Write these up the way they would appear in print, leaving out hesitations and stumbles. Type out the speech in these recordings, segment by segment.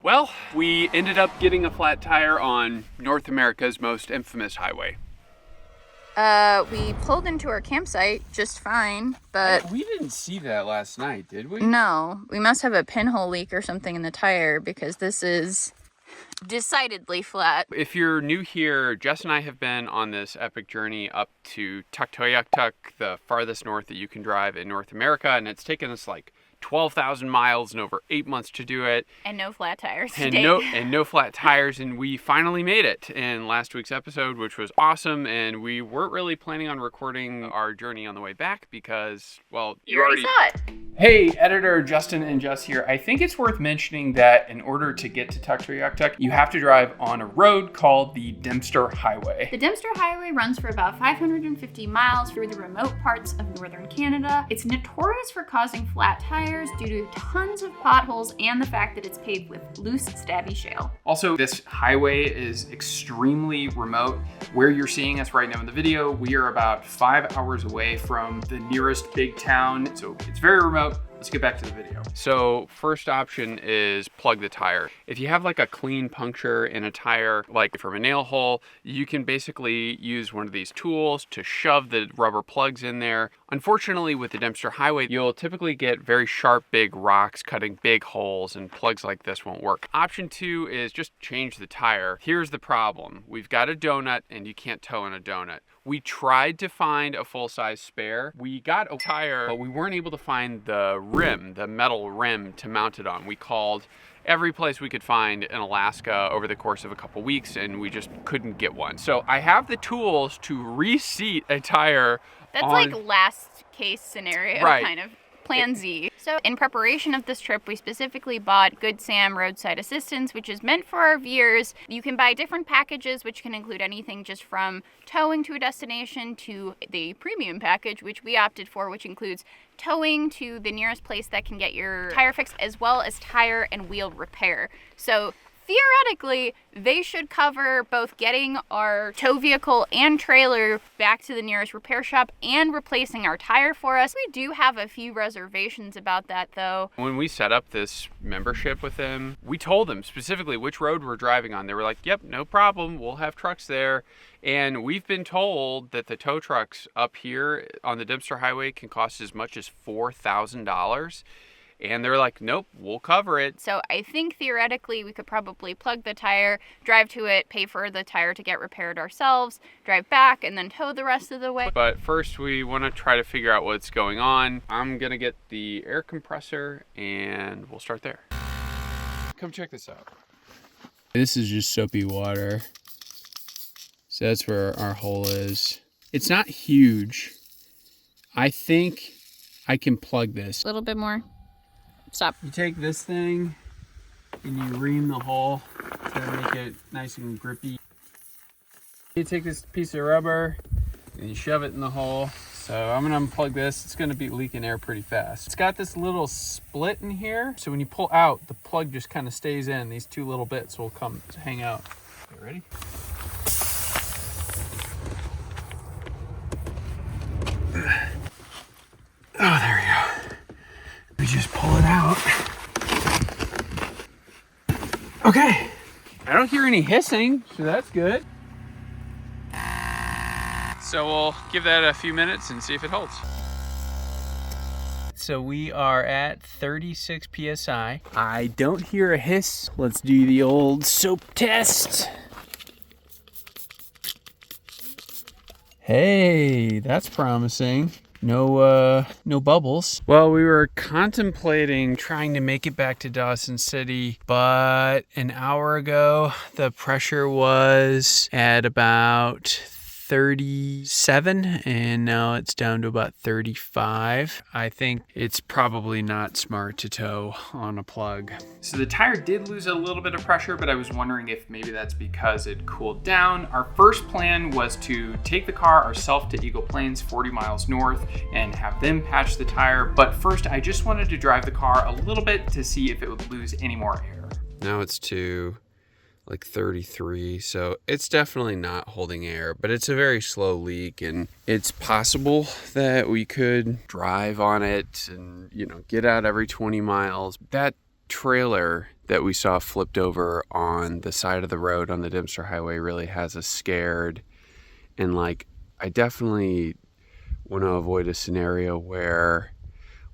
Well, we ended up getting a flat tire on North America's most infamous highway. We pulled into our campsite just fine, but... We didn't see that last night, did we? No, we must have a pinhole leak or something in the tire because this is decidedly flat. If you're new here, Jess and I have been on this epic journey up to Tuktoyaktuk, the farthest north that you can drive in North America, and it's taken us like 12,000 miles and over 8 months to do it. And no flat tires and today. no flat tires, and we finally made it in last week's episode, which was awesome. And we weren't really planning on recording our journey on the way back because, well, you already saw it. Hey, editor Justin and Jess here. I think it's worth mentioning that in order to get to Tuktoyaktuk, you have to drive on a road called the Dempster Highway. The Dempster Highway runs for about 550 miles through the remote parts of northern Canada. It's notorious for causing flat tires due to tons of potholes and the fact that it's paved with loose, stabby shale. Also, this highway is extremely remote. Where you're seeing us right now in the video, we are about 5 hours away from the nearest big town, so it's very remote. Let's get back to the video. So first option is plug the tire. If you have like a clean puncture in a tire, like from a nail hole, you can basically use one of these tools to shove the rubber plugs in there. Unfortunately, with the Dempster Highway, you'll typically get very sharp, big rocks cutting big holes, and plugs like this won't work. Option 2 is just change the tire. Here's the problem. We've got a donut and you can't tow in a donut. We tried to find a full-size spare. We got a tire, but we weren't able to find the rim, the metal rim to mount it on. We called every place we could find in Alaska over the course of a couple weeks, and we just couldn't get one. So I have the tools to reseat a tire. That's like last case scenario, right. Kind of. Plan Z. So in preparation of this trip, we specifically bought Good Sam Roadside Assistance, which is meant for RVers. You can buy different packages, which can include anything just from towing to a destination to the premium package, which we opted for, which includes towing to the nearest place that can get your tire fixed, as well as tire and wheel repair. So theoretically, they should cover both getting our tow vehicle and trailer back to the nearest repair shop and replacing our tire for us. We do have a few reservations about that, though. When we set up this membership with them, we told them specifically which road we're driving on. They were like, yep, no problem. We'll have trucks there. And we've been told that the tow trucks up here on the Dempster Highway can cost as much as $4,000. And they're like, nope, we'll cover it. So I think theoretically we could probably plug the tire, drive to it, pay for the tire to get repaired ourselves, drive back, and then tow the rest of the way. But first we want to try to figure out what's going on. I'm going to get the air compressor and we'll start there. Come check this out. This is just soapy water. So that's where our hole is. It's not huge. I think I can plug this. A little bit more. Stop. You take this thing and you ream the hole to make it nice and grippy. You take this piece of rubber and you shove it in the hole. So I'm gonna unplug this. It's gonna be leaking air pretty fast. It's got this little split in here. So when you pull out, the plug just kind of stays in. These two little bits will come to hang out. Okay, ready? Oh, there we go. We just pull it out. Okay. I don't hear any hissing, so that's good. So we'll give that a few minutes and see if it holds. So we are at 36 PSI. I don't hear a hiss. Let's do the old soap test. Hey, that's promising. No bubbles. Well, we were contemplating trying to make it back to Dawson City, but an hour ago, the pressure was at about 37 and now it's down to about 35. I think it's probably not smart to tow on a plug. So the tire did lose a little bit of pressure, but I was wondering if maybe that's because it cooled down. Our first plan was to take the car ourselves to Eagle Plains, 40 miles north, and have them patch the tire. But first, I just wanted to drive the car a little bit to see if it would lose any more air. Now it's to like 33, so it's definitely not holding air, but it's a very slow leak, and it's possible that we could drive on it and, you know, get out every 20 miles. That trailer that we saw flipped over on the side of the road on the Dempster Highway really has us scared. And like, I definitely want to avoid a scenario where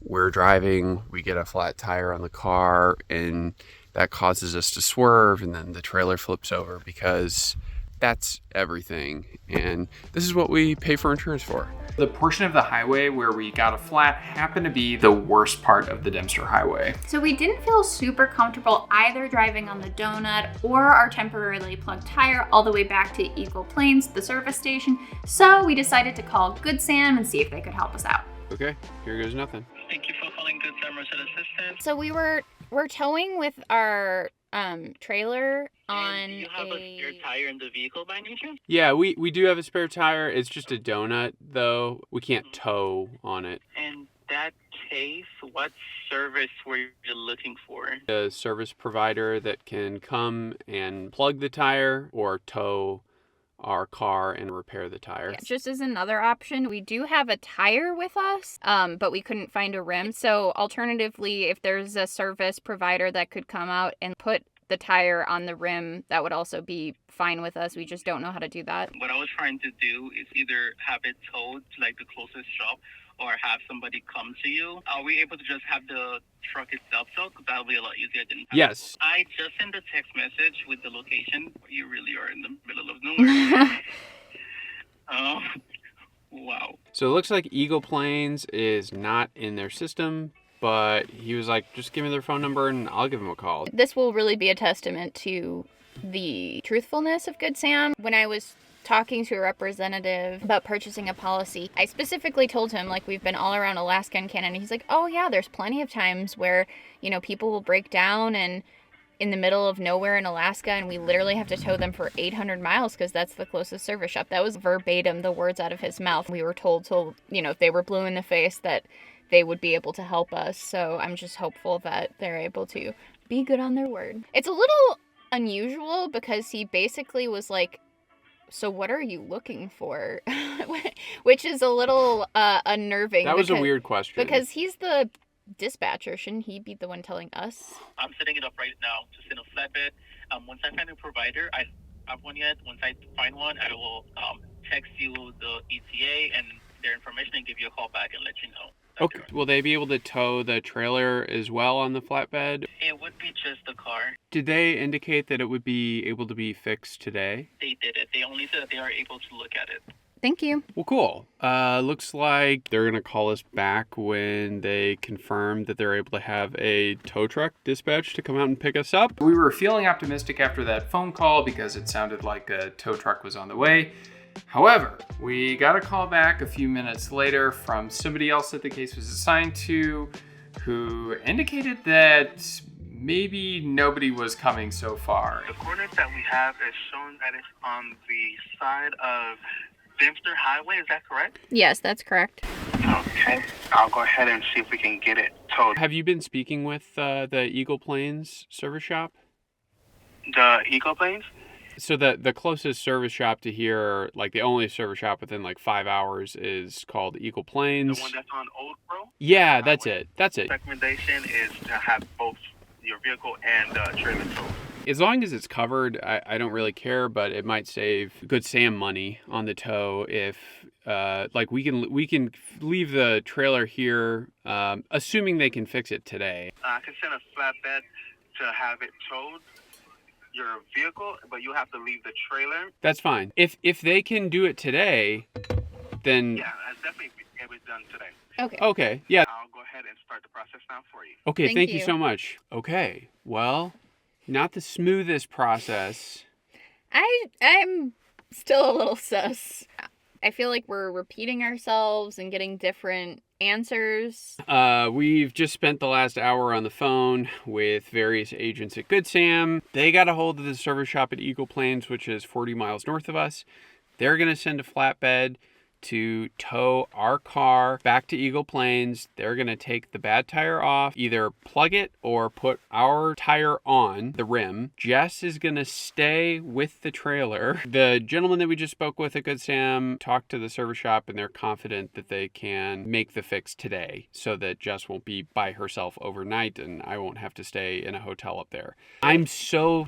we're driving, we get a flat tire on the car, and that causes us to swerve, and then the trailer flips over, because that's everything. And this is what we pay for insurance for. The portion of the highway where we got a flat happened to be the worst part of the Dempster Highway. So we didn't feel super comfortable either driving on the donut or our temporarily plugged tire all the way back to Eagle Plains, the service station. So we decided to call Good Sam and see if they could help us out. Okay, here goes nothing. Thank you for calling Good Sam Roadside Assistance. So we're towing with our trailer on And do you have a spare tire in the vehicle by any chance? Yeah, we do have a spare tire. It's just a donut, though. We can't tow on it. In that case, what service were you looking for? A service provider that can come and plug the tire or tow our car and repair the tire. Yeah, just as another option, we do have a tire with us, but we couldn't find a rim. So alternatively, if there's a service provider that could come out and put the tire on the rim, that would also be fine with us. We just don't know how to do that. What I was trying to do is either have it towed to like the closest shop or have somebody come to you. Are we able to just have the truck itself towed? Because that'll be a lot easier than Yes. I just sent a text message with the location. You really are in the middle of nowhere. Wow. So it looks like Eagle Plains is not in their system, but he was like, just give me their phone number and I'll give them a call. This will really be a testament to the truthfulness of Good Sam. When I was talking to a representative about purchasing a policy, I specifically told him, like, we've been all around Alaska and Canada. He's like, oh yeah, there's plenty of times where, you know, people will break down and in the middle of nowhere in Alaska, and we literally have to tow them for 800 miles because that's the closest service shop. That was verbatim the words out of his mouth. We were told to, you know, if they were blue in the face, that they would be able to help us. So I'm just hopeful that they're able to be good on their word. It's a little unusual because he basically was like, so what are you looking for? Which is a little unnerving. That was a weird question. Because he's the dispatcher. Shouldn't he be the one telling us? I'm setting it up right now, just in a flatbed. Once I find a provider, I don't have one yet. Once I find one, I will text you the ETA and their information and give you a call back and let you know. Okay. Will they be able to tow the trailer as well on the flatbed? It would be just the car. Did they indicate that it would be able to be fixed today? They did it. They only said that they are able to look at it. Thank you. Well, cool. Looks like they're going to call us back when they confirm that they're able to have a tow truck dispatch to come out and pick us up. We were feeling optimistic after that phone call because it sounded like a tow truck was on the way. However, we got a call back a few minutes later from somebody else that the case was assigned to, who indicated that maybe nobody was coming so far. The coordinates that we have is showing that it's on the side of Dempster Highway. Is that correct? Yes, that's correct. Okay. I'll go ahead and see if we can get it towed. Have you been speaking with the Eagle Plains service shop? The Eagle Plains? So the closest service shop to here, like the only service shop within like 5 hours, is called Eagle Plains. The one that's on Old Road? Yeah, that's it. That's it. Recommendation is to have both your vehicle and trailer towed. As long as it's covered, I don't really care, but it might save Good Sam money on the tow if like we can leave the trailer here, assuming they can fix it today. I can send a flatbed to have it towed, your vehicle, but you have to leave the trailer. That's fine. If they can do it today, then Yeah, it's definitely able to be done today. Okay. Yeah. I'll go ahead and start the process now for you. Okay, Thank thank you you. so much. Okay. Well, not the smoothest process. I'm still a little sus. I feel like we're repeating ourselves and getting different answers. We've just spent the last hour on the phone with various agents at Good Sam. They got a hold of the service shop at Eagle Plains, which is 40 miles north of us. They're going to send a flatbed to tow our car back to Eagle Plains. They're going to take the bad tire off, either plug it or put our tire on the rim. Jess is going to stay with the trailer. The gentleman that we just spoke with at Good Sam talked to the service shop, and they're confident that they can make the fix today so that Jess won't be by herself overnight and I won't have to stay in a hotel up there. I'm so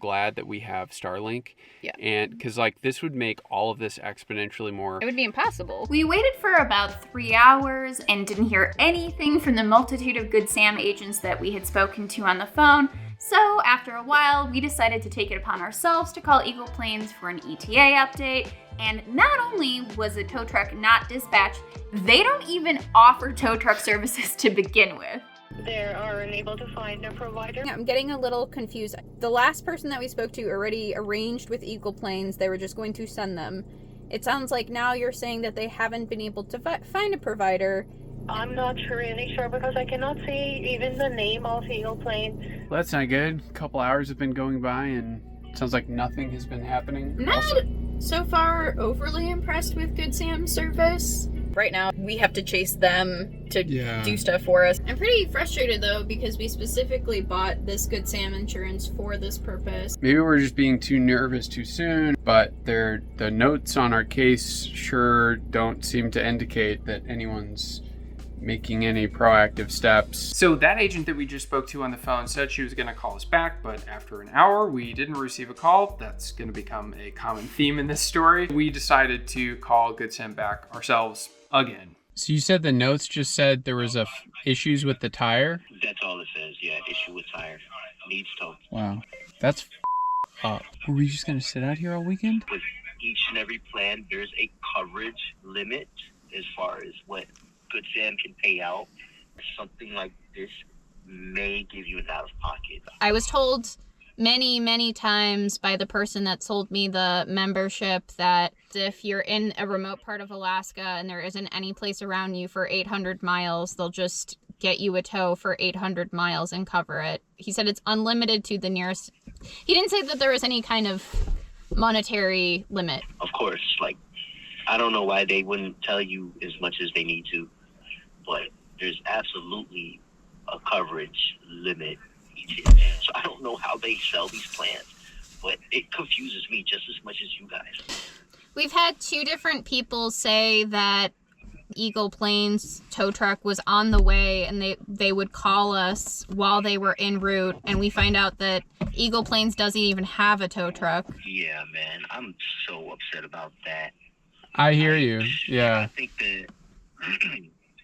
glad that we have Starlink. Yeah. And because like this would make all of this exponentially more. It would be impossible. We waited for about 3 hours and didn't hear anything from the multitude of Good Sam agents that we had spoken to on the phone. So after a while, we decided to take it upon ourselves to call Eagle Plains for an ETA update. And not only was the tow truck not dispatched, they don't even offer tow truck services to begin with. They are unable to find a provider. I'm getting a little confused. The last person that we spoke to already arranged with Eagle Plains. They were just going to send them. It sounds like now you're saying that they haven't been able to find a provider. I'm not really sure because I cannot see even the name of Eagle Plains. Well, that's not good. A couple hours have been going by and it sounds like nothing has been happening. Not so far overly impressed with Good Sam's service. Right now, we have to chase them to do stuff for us. I'm pretty frustrated though because we specifically bought this Good Sam insurance for this purpose. Maybe we're just being too nervous too soon, but the notes on our case sure don't seem to indicate that anyone's making any proactive steps. So that agent that we just spoke to on the phone said she was going to call us back, but after an hour, we didn't receive a call. That's going to become a common theme in this story. We decided to call Good Sam back ourselves again. So you said the notes just said there was issues with the tire? That's all it says, yeah. Issue with tire. Needs tow. Wow. That's up. Were we just going to sit out here all weekend? With each and every plan, there's a coverage limit as far as what Good Sam can pay out. Something like this may give you an out-of-pocket. I was told many times by the person that sold me the membership that if you're in a remote part of Alaska and there isn't any place around you for 800 miles, they'll just get you a tow for 800 miles and cover it. He said it's unlimited to the nearest. He didn't say that there was any kind of monetary limit. Of course, like, I don't know why they wouldn't tell you as much as they need to, but there's absolutely a coverage limit each year. So I don't know how they sell these plans, but it confuses me just as much as you guys. We've had 2 different people say that Eagle Plains tow truck was on the way and they would call us while they were en route, and we find out that Eagle Plains doesn't even have a tow truck. Yeah, man, I'm so upset about that. I hear you. Yeah. I think the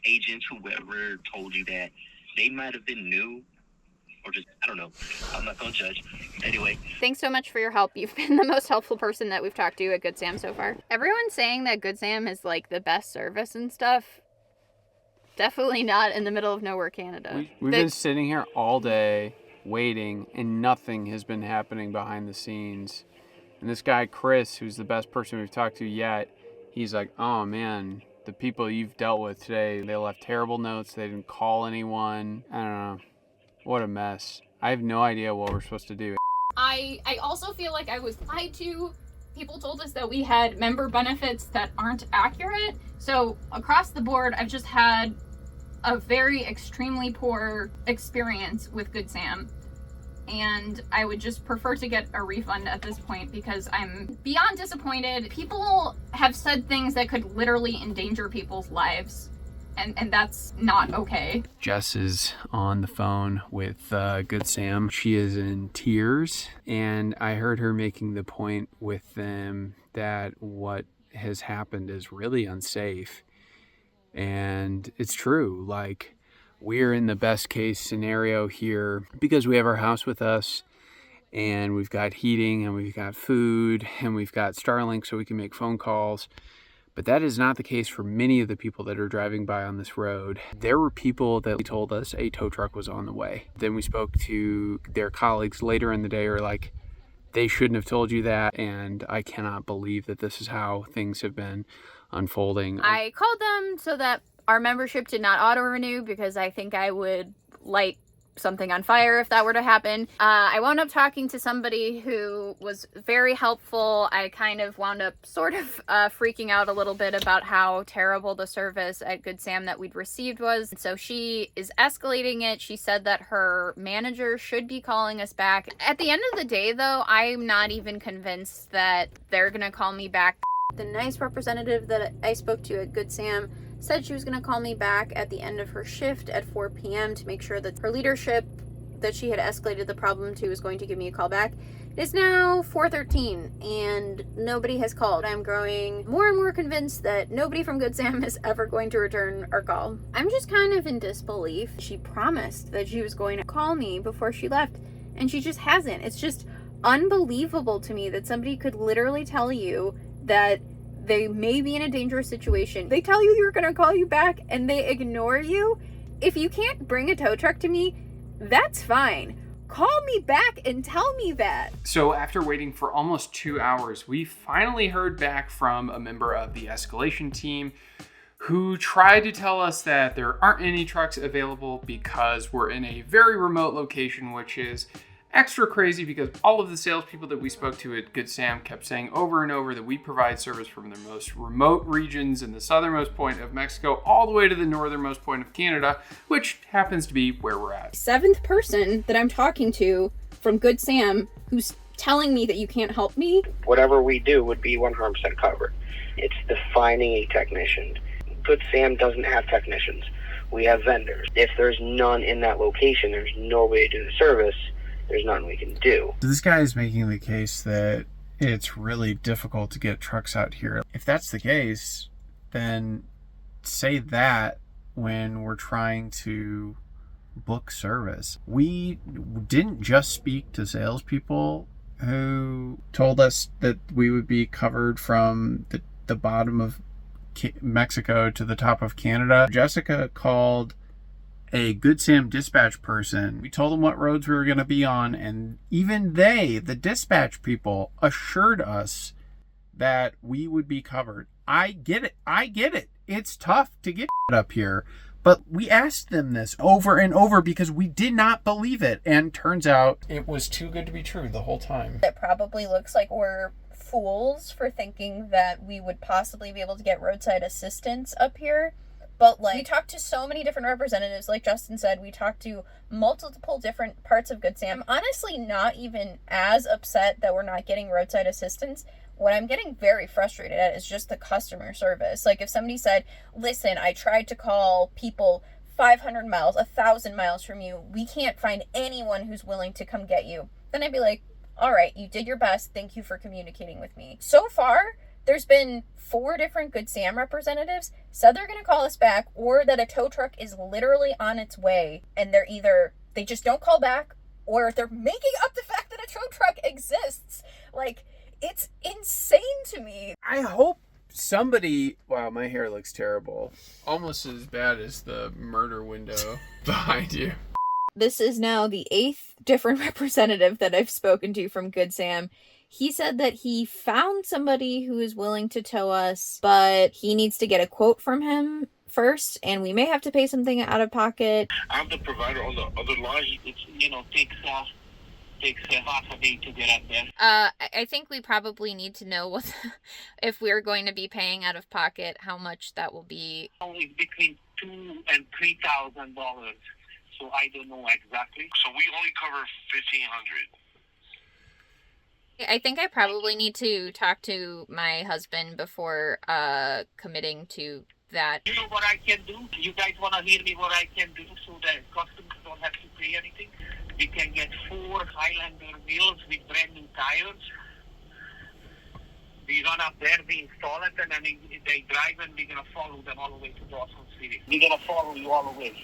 agents, whoever told you that, they might have been new or just, I don't know. I'm not going to judge. Anyway. Thanks so much for your help. You've been the most helpful person that we've talked to at Good Sam so far. Everyone's saying that Good Sam is like the best service and stuff. Definitely not in the middle of nowhere, Canada. We've been sitting here all day waiting and nothing has been happening behind the scenes. And this guy, Chris, who's the best person we've talked to yet, he's like, oh man, the people you've dealt with today, they left terrible notes. They didn't call anyone. I don't know. What a mess. I have no idea what we're supposed to do. I also feel like I was lied to. People told us that we had member benefits that aren't accurate. So across the board, I've just had a very extremely poor experience with Good Sam. And I would just prefer to get a refund at this point because I'm beyond disappointed. People have said things that could literally endanger people's lives. And that's not okay. Jess is on the phone with Good Sam. She is in tears, and I heard her making the point with them that what has happened is really unsafe. And it's true. Like, we're in the best case scenario here because we have our house with us, and we've got heating, and we've got food, and we've got Starlink so we can make phone calls. But that is not the case for many of the people that are driving by on this road. There were people that told us a tow truck was on the way. Then we spoke to their colleagues later in the day who were like, they shouldn't have told you that. And I cannot believe that this is how things have been unfolding. I called them so that our membership did not auto-renew because I think I would light something on fire if that were to happen. I wound up talking to somebody who was very helpful. I kind of wound up sort of freaking out a little bit about how terrible the service at Good Sam that we'd received was. So she is escalating it. She said that her manager should be calling us back. At the end of the day, though, I'm not even convinced that they're gonna call me back. The nice representative that I spoke to at Good Sam said she was going to call me back at the end of her shift at 4 p.m. to make sure that her leadership that she had escalated the problem to was going to give me a call back. It is now 4:13 and nobody has called. I'm growing more and more convinced that nobody from Good Sam is ever going to return our call. I'm just kind of in disbelief. She promised that she was going to call me before she left, and she just hasn't. It's just unbelievable to me that somebody could literally tell you that they may be in a dangerous situation. They tell you you're gonna call you back and they ignore you. If you can't bring a tow truck to me, that's fine. Call me back and tell me that. So after waiting for almost 2 hours, we finally heard back from a member of the escalation team who tried to tell us that there aren't any trucks available because we're in a very remote location, which is extra crazy because all of the salespeople that we spoke to at Good Sam kept saying over and over that we provide service from the most remote regions in the southernmost point of Mexico all the way to the northernmost point of Canada, which happens to be where we're at. Seventh person that I'm talking to from Good Sam who's telling me that you can't help me. Whatever we do would be 100% covered. It's defining a technician. Good Sam doesn't have technicians. We have vendors. If there's none in that location, there's no way to do the service. There's nothing we can do. This guy is making the case that it's really difficult to get trucks out here. If that's the case, then say that when we're trying to book service. We didn't just speak to salespeople who told us that we would be covered from the bottom of Mexico to the top of Canada. Jessica called a Good Sam dispatch person. We told them what roads we were going to be on, and even they, the dispatch people, assured us that we would be covered. I get it. It's tough to get up here, but we asked them this over and over because we did not believe it, and turns out it was too good to be true the whole time. It probably looks like we're fools for thinking that we would possibly be able to get roadside assistance up here. But, like, we talked to so many different representatives. Like Justin said, we talked to multiple different parts of Good Sam. I'm honestly not even as upset that we're not getting roadside assistance. What I'm getting very frustrated at is just the customer service. Like, if somebody said, listen, I tried to call people 500 miles, 1,000 miles from you. We can't find anyone who's willing to come get you. Then I'd be like, all right, you did your best. Thank you for communicating with me. So far, there's been 4 different Good Sam representatives said they're going to call us back, or that a tow truck is literally on its way, and they just don't call back, or they're making up the fact that a tow truck exists. Like, it's insane to me. I hope somebody... Wow, my hair looks terrible. Almost as bad as the murder window behind you. This is now the 8th different representative that I've spoken to from Good Sam. He said that he found somebody who is willing to tow us, but he needs to get a quote from him first, and we may have to pay something out of pocket. I'm the provider on the other line. It takes half a day to get up there. I think we probably need to know what if we're going to be paying out of pocket, how much that will be. Only between $2,000 and $3,000. So I don't know exactly. So we only cover $1,500. I think I probably need to talk to my husband before committing to that. You know what I can do? You guys want to hear me what I can do so that customers don't have to pay anything? We can get 4 Highlander wheels with brand new tires. We run up there, we install it, and then they drive, and we're going to follow them all the way to Dawson City. We're going to follow you all the way,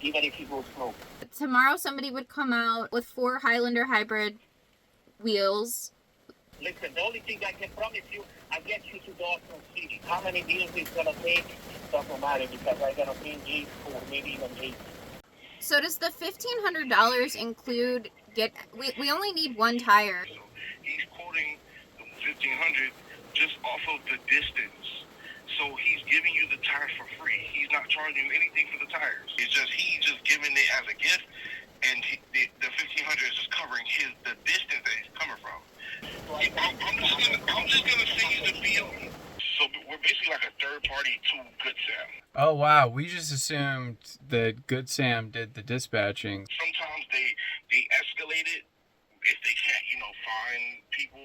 even if you go slow. Tomorrow somebody would come out with 4 Highlander hybrid wheels. Listen, the only thing I can promise you, I get you to Dawson City. How many wheels it's going to take doesn't matter, because I'm going to bring 8 or maybe even 8. So does the $1,500 include we only need 1 tire? So he's quoting the $1,500 just off of the distance. So he's giving you the tires for free. He's not charging you anything for the tires. He's just giving it as a gift. and the 1500 is just covering the distance that he's coming from. I'm just gonna send you the bill. So we're basically like a third party to Good Sam. Oh, wow. We just assumed that Good Sam did the dispatching. Sometimes they escalate it. If they can't, find people,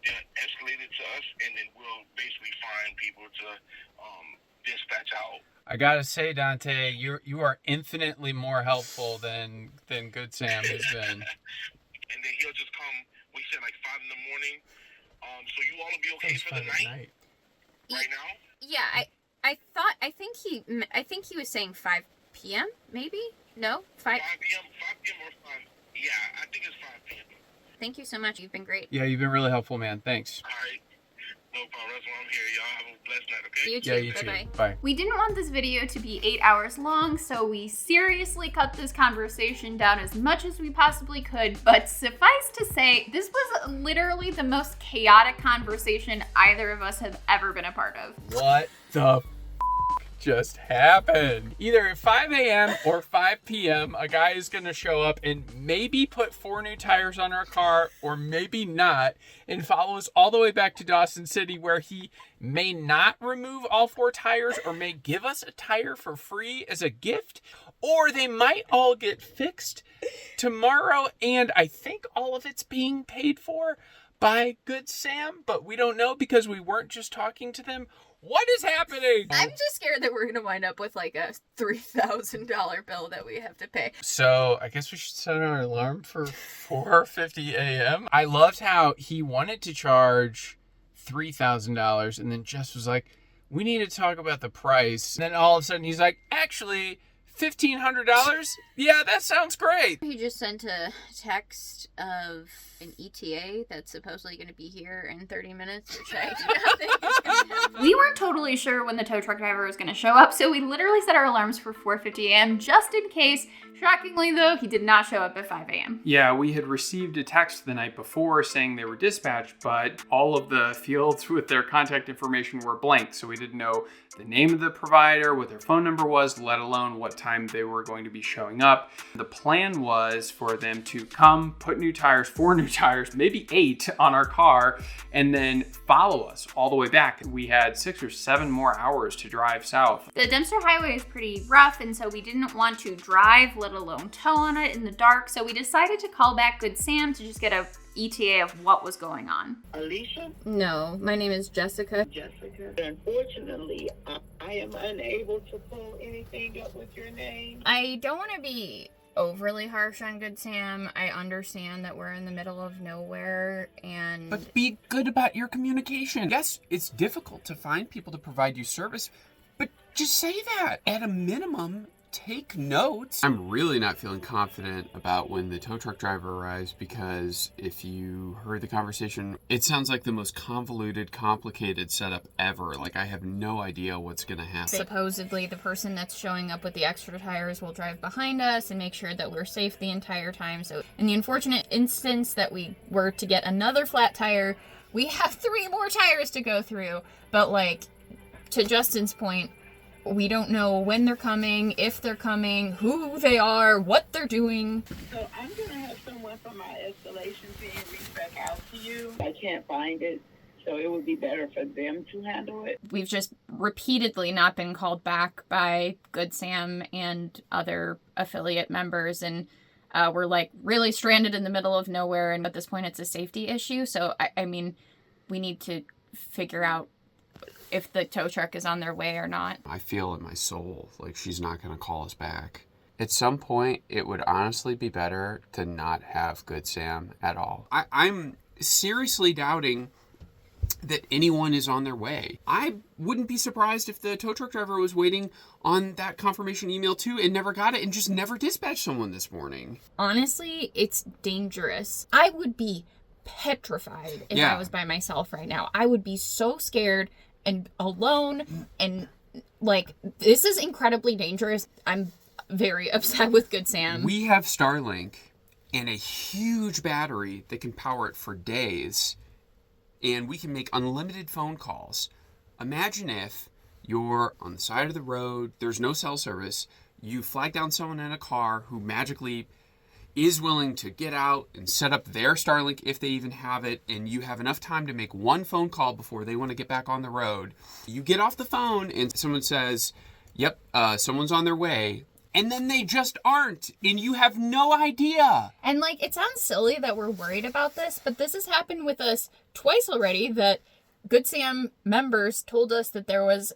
they'll escalate it to us, and then we'll basically find people to dispatch out. I gotta say, Dante, you are infinitely more helpful than Good Sam has been. And then he'll just come. We said like 5 in the morning. So you all will be okay for the night? Right now? Yeah, I think he was saying 5 p.m. maybe? No? 5 p.m. 5 p.m. or 5. Yeah, I think it's 5 p.m. Thank you so much. You've been great. Yeah, you've been really helpful, man. Thanks. All right. No problem. That's why I'm here. Y'all have a blessed night, okay? You too. Yeah, you Bye-bye. too. Bye. We didn't want this video to be 8 hours long, so we seriously cut this conversation down as much as we possibly could, but suffice to say, this was literally the most chaotic conversation either of us have ever been a part of. What the just happened? Either at 5 a.m. or 5 p.m., a guy is going to show up and maybe put 4 new tires on our car, or maybe not, and follow us all the way back to Dawson City, where he may not remove all 4 tires, or may give us a tire for free as a gift, or they might all get fixed tomorrow, and I think all of it's being paid for by Good Sam, but we don't know because we weren't just talking to them. What is happening? I'm just scared that we're going to wind up with like a $3,000 bill that we have to pay. So I guess we should set our alarm for 4:50 a.m. I loved how he wanted to charge $3,000 and then Jess was like, we need to talk about the price. And then all of a sudden he's like, actually, $1,500? Yeah, that sounds great. He just sent a text of an ETA that's supposedly going to be here in 30 minutes, which I do not think is going to happen. We weren't totally sure when the tow truck driver was going to show up, so we literally set our alarms for 4:50 a.m. just in case. Shockingly, though, he did not show up at 5 a.m. Yeah, we had received a text the night before saying they were dispatched, but all of the fields with their contact information were blank, so we didn't know the name of the provider, what their phone number was, let alone what time they were going to be showing up. The plan was for them to come, put new tires, 4 new tires, maybe 8 on our car, and then follow us all the way back. We had 6 or 7 more hours to drive south. The Dempster Highway is pretty rough, and so we didn't want to drive, let alone tow on it in the dark, so we decided to call back Good Sam to just get a ETA of what was going on. Alicia? No, my name is Jessica. Jessica. Unfortunately, I am unable to pull anything up with your name. I don't want to be overly harsh on Good Sam. I understand that we're in the middle of nowhere and... But be good about your communication. Yes, it's difficult to find people to provide you service, but just say that. At a minimum, take notes. I'm really not feeling confident about when the tow truck driver arrives, because if you heard the conversation, it sounds like the most convoluted, complicated setup ever. Like, I have no idea what's gonna happen. Supposedly, the person that's showing up with the extra tires will drive behind us and make sure that we're safe the entire time. So in the unfortunate instance that we were to get another flat tire, we have 3 more tires to go through. But like, to Justin's point, we don't know when they're coming, if they're coming, who they are, what they're doing. So I'm going to have someone from my escalation team reach back out to you. I can't find it, so it would be better for them to handle it. We've just repeatedly not been called back by Good Sam and other affiliate members, and we're like really stranded in the middle of nowhere, and at this point it's a safety issue. So, I mean, we need to figure out if the tow truck is on their way or not. I feel in my soul like she's not going to call us back. At some point, it would honestly be better to not have Good Sam at all. I'm seriously doubting that anyone is on their way. I wouldn't be surprised if the tow truck driver was waiting on that confirmation email too and never got it and just never dispatched someone this morning. Honestly, it's dangerous. I would be petrified if I was by myself right now. I would be so scared and alone, and like, this is incredibly dangerous. I'm very upset with Good Sam. We have Starlink and a huge battery that can power it for days, and we can make unlimited phone calls. Imagine if you're on the side of the road, there's no cell service, you flag down someone in a car who magically is willing to get out and set up their Starlink if they even have it, and you have enough time to make one phone call before they want to get back on the road, you get off the phone and someone says, yep, someone's on their way, and then they just aren't, and you have no idea. And like, it sounds silly that we're worried about this, but this has happened with us twice already, that Good Sam members told us that there was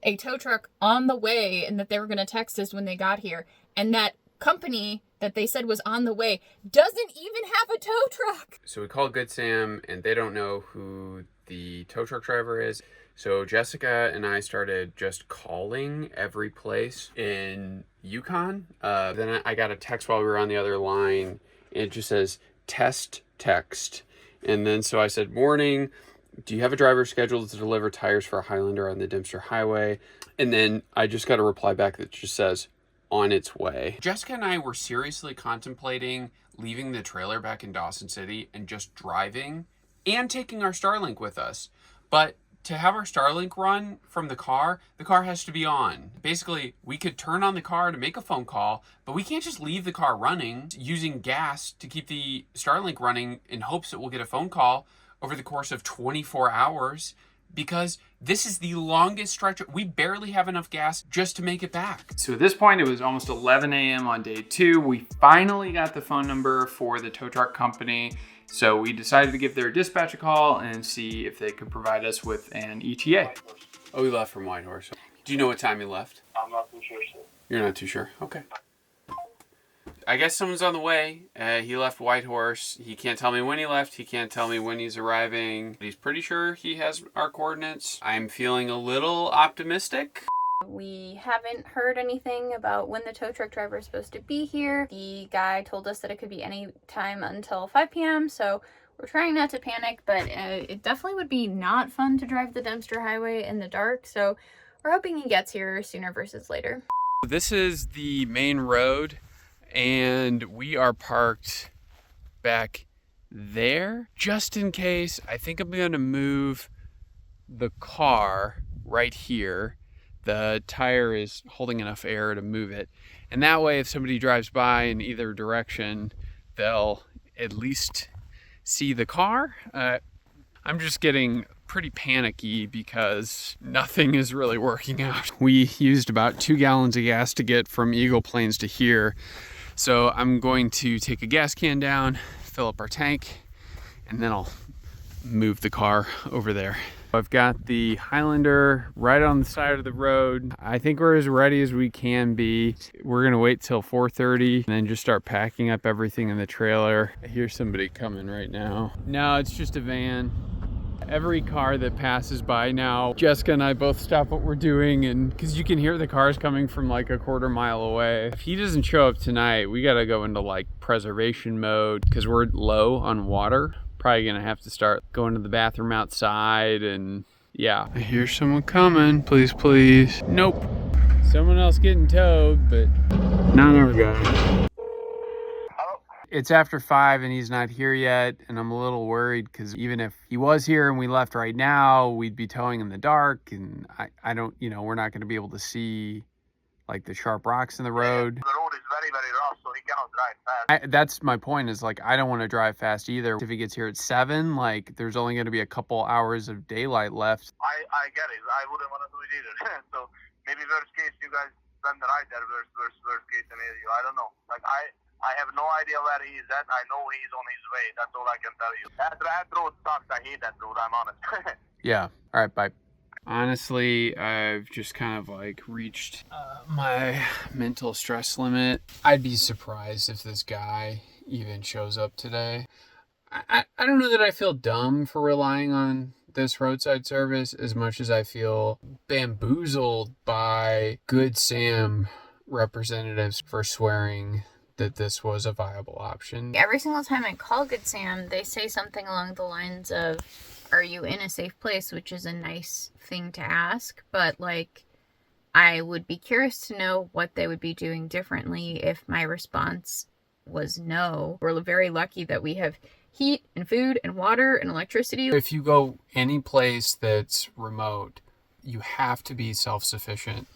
a tow truck on the way and that they were going to text us when they got here. And that company that they said was on the way doesn't even have a tow truck. So we called Good Sam, and they don't know who the tow truck driver is. So Jessica and I started just calling every place in Yukon. Then I got a text while we were on the other line. It just says test text. And then so I said, morning, do you have a driver scheduled to deliver tires for a Highlander on the Dempster Highway? And then I just got a reply back that just says, on its way. Jessica and I were seriously contemplating leaving the trailer back in Dawson City and just driving and taking our Starlink with us. But to have our Starlink run from the car has to be on. Basically, we could turn on the car to make a phone call, but we can't just leave the car running using gas to keep the Starlink running in hopes that we'll get a phone call over the course of 24 hours, because this is the longest stretch. We barely have enough gas just to make it back. So at this point, it was almost 11 a.m. on day 2. We finally got the phone number for the tow truck company. So we decided to give their dispatch a call and see if they could provide us with an ETA. Oh, we left from Whitehorse. Do you know what time you left? I'm not too sure, sir. You're not too sure? Okay. I guess someone's on the way. He left Whitehorse. He can't tell me when he left. He can't tell me when he's arriving. He's pretty sure he has our coordinates. I'm feeling a little optimistic. We haven't heard anything about when the tow truck driver is supposed to be here. The guy told us that it could be any time until 5 p.m. So we're trying not to panic, but it definitely would be not fun to drive the Dempster Highway in the dark. So we're hoping he gets here sooner versus later. This is the main road, and we are parked back there just in case. I think I'm going to move the car right here. The tire is holding enough air to move it, and that way if somebody drives by in either direction, they'll at least see the car. I'm just getting pretty panicky because nothing is really working out. We used about 2 gallons of gas to get from Eagle Plains to here, so I'm going to take a gas can down, fill up our tank, and then I'll move the car over there. I've got the Highlander right on the side of the road. I think we're as ready as we can be. We're gonna wait till 4:30 and then just start packing up everything in the trailer. I hear somebody coming right now. No, it's just a van. Every car that passes by now, Jessica and I both stop what we're doing, and because you can hear the cars coming from like a quarter mile away. If he doesn't show up tonight, we gotta go into like preservation mode because we're low on water. Probably gonna have to start going to the bathroom outside, and yeah. I hear someone coming. Please, please. Nope. Someone else getting towed, but not our guy. It's after 5 and he's not here yet, and I'm a little worried because even if he was here and we left right now, we'd be towing in the dark, and I don't, we're not gonna be able to see like the sharp rocks in the road. The road is very, very rough, so he cannot drive fast. That's my point, is like I don't want to drive fast either. If he gets here at 7, like there's only going to be a couple hours of daylight left. I get it. I wouldn't want to do it either. So maybe worst case, you guys spend the night there. Worst case scenario. I don't know. Like I have no idea where he is at. I know he's on his way. That's all I can tell you. That road sucks. I hate that road. I'm honest. Yeah. All right. Bye. Honestly, I've just kind of like reached my mental stress limit. I'd be surprised if this guy even shows up today. I don't know that I feel dumb for relying on this roadside service as much as I feel bamboozled by Good Sam representatives for swearing that this was a viable option. Every single time I call Good Sam, they say something along the lines of, are you in a safe place? Which is a nice thing to ask, but like, I would be curious to know what they would be doing differently if my response was no. We're very lucky that we have heat and food and water and electricity. If you go any place that's remote, you have to be self-sufficient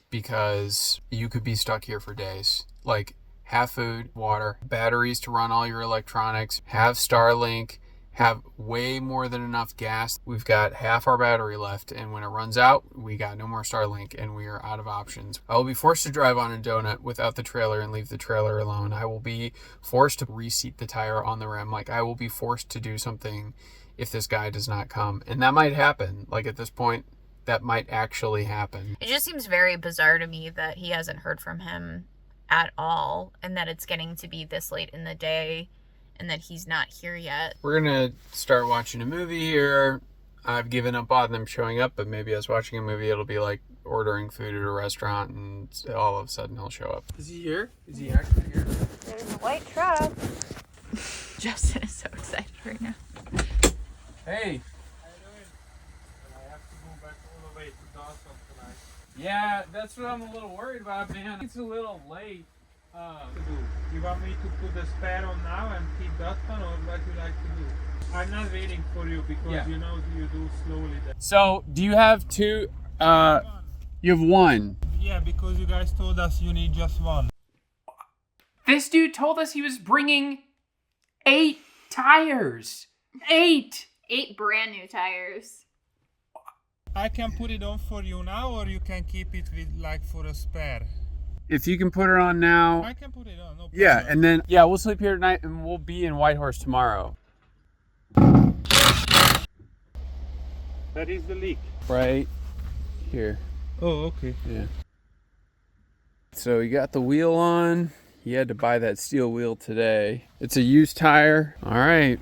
because you could be stuck here for days. Like, have food, water, batteries to run all your electronics, have Starlink, have way more than enough gas. We've got half our battery left, and when it runs out, we got no more Starlink and we are out of options. I will be forced to drive on a donut without the trailer and leave the trailer alone. I will be forced to reseat the tire on the rim. Like, I will be forced to do something if this guy does not come. And that might happen. Like, at this point, that might actually happen. It just seems very bizarre to me that he hasn't heard from him at all, and that it's getting to be this late in the day and that he's not here yet. We're gonna start watching a movie here. I've given up on them showing up, but maybe as watching a movie, it'll be like ordering food at a restaurant and all of a sudden he'll show up. Is he here? Is he actually here? There's a white truck. Justin is so excited right now. Hey. I have to go back all the way to Dawson tonight. Yeah, that's what I'm a little worried about, man. It's a little late. You want me to put the spare on now and keep that one, or what you like to do? I'm not waiting for you because you know you do slowly. So, do you have two? You have one. Yeah, because you guys told us you need just one. This dude told us he was bringing 8 tires. 8! 8 brand new tires. I can put it on for you now, or you can keep it with like for a spare. If you can put it on now. I can put it on, no problem. Yeah, and then, we'll sleep here tonight and we'll be in Whitehorse tomorrow. That is the leak. Right here. Oh, okay. Yeah. So he got the wheel on. He had to buy that steel wheel today. It's a used tire. All right.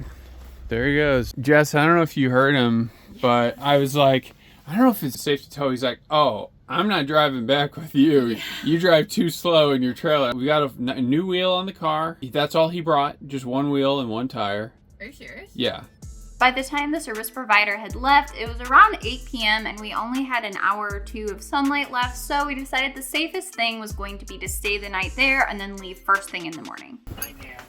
There he goes. Jess, I don't know if you heard him, but I was like, I don't know if it's safe to tow. He's like, oh, I'm not driving back with you. You drive too slow in your trailer. We got a new wheel on the car. That's all he brought. Just one wheel and one tire. Are you serious? Yeah. By the time the service provider had left, it was around 8 p.m. and we only had an hour or two of sunlight left, so we decided the safest thing was going to be to stay the night there and then leave first thing in the morning. Hi, ma'am.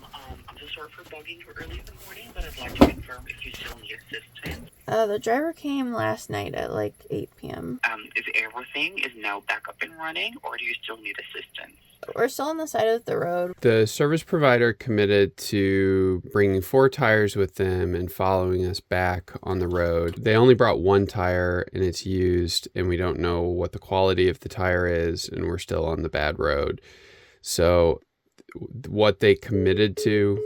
I'm so sorry for bugging you early in the morning, but I'd like to confirm if you still need assistance. The driver came last night at like 8 p.m. Is everything is now back up and running, or do you still need assistance? We're still on the side of the road. The service provider committed to bringing 4 tires with them and following us back on the road. They only brought 1 tire and it's used, and we don't know what the quality of the tire is, and we're still on the bad road. So what they committed to...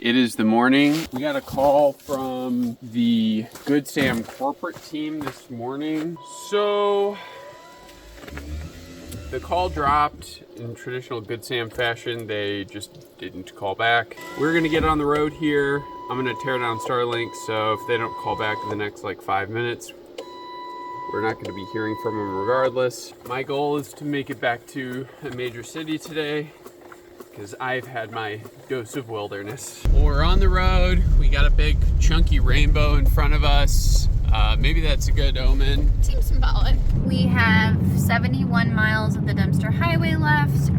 It is the morning. We got a call from the Good Sam corporate team this morning. So the call dropped in traditional Good Sam fashion. They just didn't call back. We're gonna get on the road here. I'm gonna tear down Starlink, so if they don't call back in the next like 5 minutes, we're not gonna be hearing from them regardless. My goal is to make it back to a major city today, because I've had my dose of wilderness. Well, we're on the road. We got a big chunky rainbow in front of us. Maybe that's a good omen. Seems symbolic. We have 71 miles of the Dempster Highway left.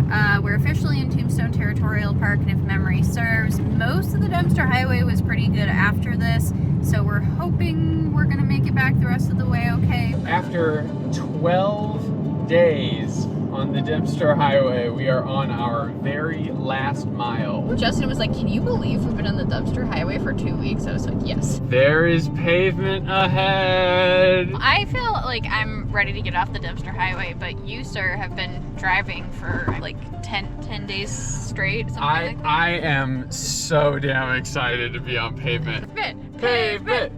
We're officially in Tombstone Territorial Park, and if memory serves, most of the Dempster Highway was pretty good after this, so we're hoping we're gonna make it back the rest of the way okay. After 12 days on the Dempster Highway, we are on our very last mile. Justin was like, can you believe we've been on the Dempster Highway for 2 weeks? I was like, yes. There is pavement ahead. I feel like I'm ready to get off the Dempster Highway, but you, sir, have been driving for like 10 days straight, something like that. I am so damn excited to be on pavement. Pavement!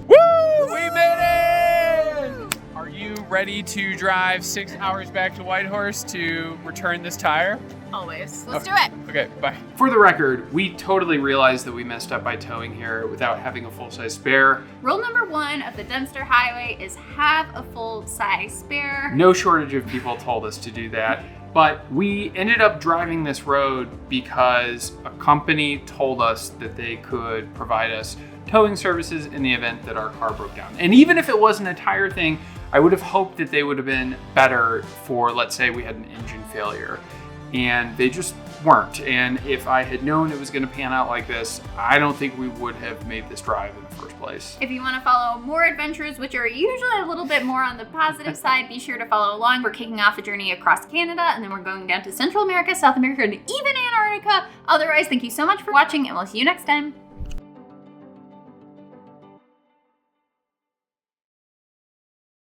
Woo! We made it! Are you ready to drive 6 hours back to Whitehorse to return this tire? Always. Let's do it. Okay, bye. For the record, we totally realized that we messed up by towing here without having a full-size spare. Rule number 1 of the Dempster Highway is have a full-size spare. No shortage of people told us to do that. But we ended up driving this road because a company told us that they could provide us towing services in the event that our car broke down. And even if it wasn't a tire thing, I would have hoped that they would have been better for, let's say we had an engine failure. and they just weren't. And if I had known it was going to pan out like this, I don't think we would have made this drive in the first place. If you want to follow more adventures, which are usually a little bit more on the positive side, be sure to follow along. We're kicking off a journey across Canada, and then we're going down to Central America, South America, and even Antarctica. Otherwise, thank you so much for watching, and we'll see you next time.